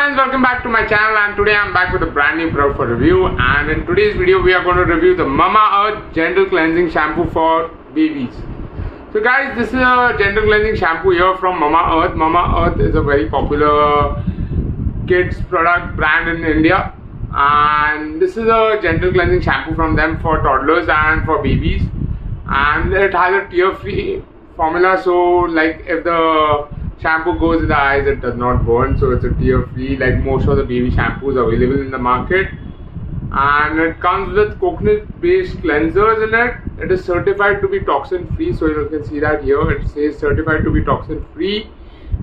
friends, welcome back to my channel, and today I'm back with a brand new product for review. And in today's video we are going to review the Mamaearth Gentle Cleansing Shampoo for babies. So guys, this is a gentle cleansing shampoo here from Mamaearth. Mamaearth is a very popular kids product brand in India, and this is a gentle cleansing shampoo from them for toddlers and for babies, and it has a tear-free formula. So like if the shampoo goes in the eyes, it does not burn, so it's a tear-free like most of the baby shampoos available in the market. And it comes with coconut-based cleansers in it. It is certified to be toxin-free, so you can see that here it says certified to be toxin-free,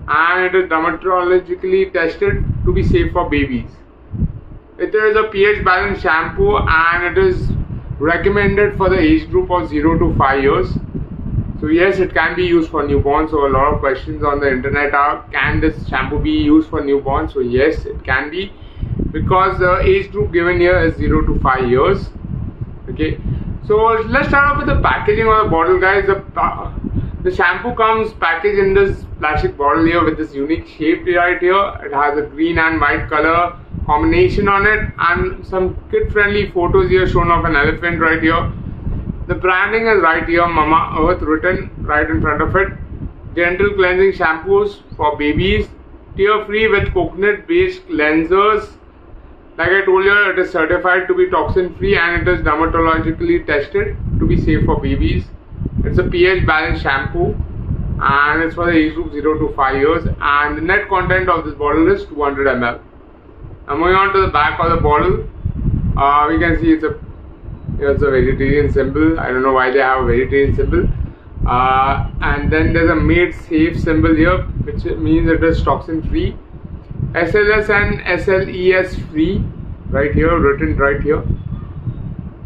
and it is dermatologically tested to be safe for babies. It is a pH balanced shampoo, and it is recommended for the age group of 0 to 5 years. So yes, it can be used for newborns. So a lot of questions on the internet are, can this shampoo be used for newborns? So yes, it can be, because the age group given here is 0 to 5 years. Okay, so let's start off with the packaging of the bottle, guys. The shampoo comes packaged in this plastic bottle here with this unique shape right here. It has a green and white color combination on it, and some kid-friendly photos here shown of an elephant right here. The branding is right here, Mamaearth, written right in front of it. Gentle cleansing shampoos for babies, tear-free with coconut-based cleansers. Like I told you, it is certified to be toxin-free, and it is dermatologically tested to be safe for babies. It's a pH balanced shampoo, and it's for the age group 0 to 5 years. And the net content of this bottle is 200 ml. Now moving on to the back of the bottle, we can see it's a vegetarian symbol. I don't know why they have a vegetarian symbol. And then there's a MadeSafe symbol here, which means it is toxin free. SLS and SLES free, right here, written right here.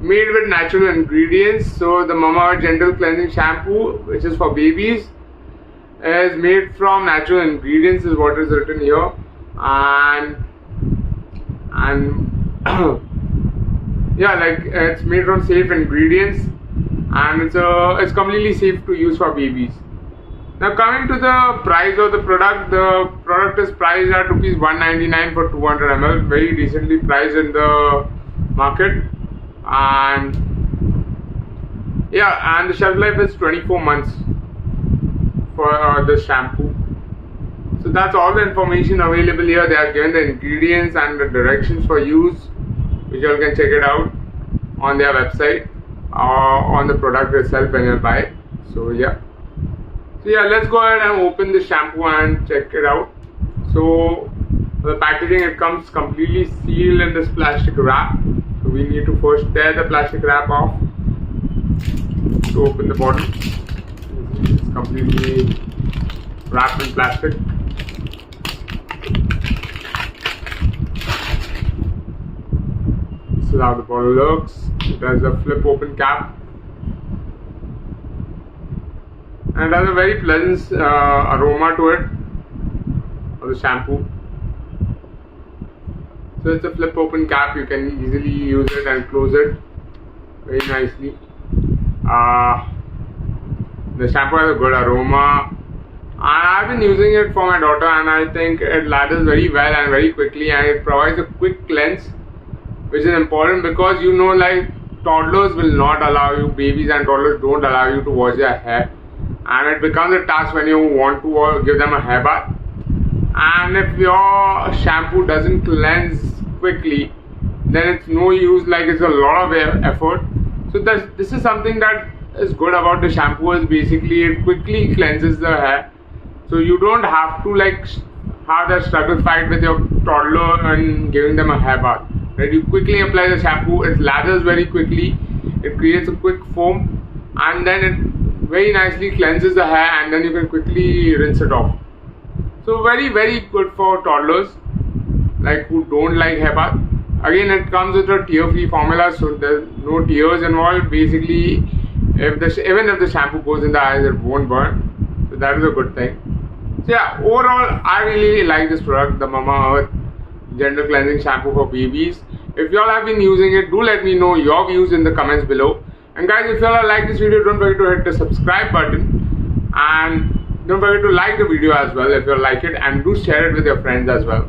Made with natural ingredients. So the Mamaearth Gentle Cleansing Shampoo, which is for babies, is made from natural ingredients, is what is written here. And yeah, like it's made from safe ingredients, and it's completely safe to use for babies. Now coming to the price of the product is priced at rupees 199 for 200 ml, very decently priced in the market. And yeah, and the shelf life is 24 months for this shampoo. So that's all the information available here. They are given the ingredients and the directions for use, which you all can check it out on their website or on the product itself when you buy it. So yeah, let's go ahead and open the shampoo and check it out. So the packaging, it comes completely sealed in this plastic wrap. So we need to first tear the plastic wrap off to open the bottle. It's completely wrapped in plastic. This is how the bottle looks. It has a flip open cap, and it has a very pleasant aroma to it, of the shampoo. So it's a flip open cap, you can easily use it and close it very nicely. The shampoo has a good aroma, and I've been using it for my daughter, and I think it lathers very well and very quickly, and it provides a quick cleanse, which is important, because you know, like toddlers will not allow you, babies and toddlers don't allow you to wash their hair, and it becomes a task when you want to give them a hair bath. And if your shampoo doesn't cleanse quickly, then it's no use, like it's a lot of effort. So this is something that is good about the shampoo, is basically it quickly cleanses the hair, so you don't have to like have that struggle fight with your toddler and giving them a hair bath. Right? You quickly apply the shampoo, it lathers very quickly, it creates a quick foam, and then it very nicely cleanses the hair, and then you can quickly rinse it off. So very good for toddlers like who don't like hair bath. Again, it comes with a tear-free formula, so there's no tears involved. Basically, even if the shampoo goes in the eyes, it won't burn. So that is a good thing. So yeah, overall, I really like this product, the Mamaearth Gentle Cleansing Shampoo for babies. If you all have been using it, do let me know your views in the comments below. And guys, if you all like this video, don't forget to hit the subscribe button, and don't forget to like the video as well if you like it, and do share it with your friends as well.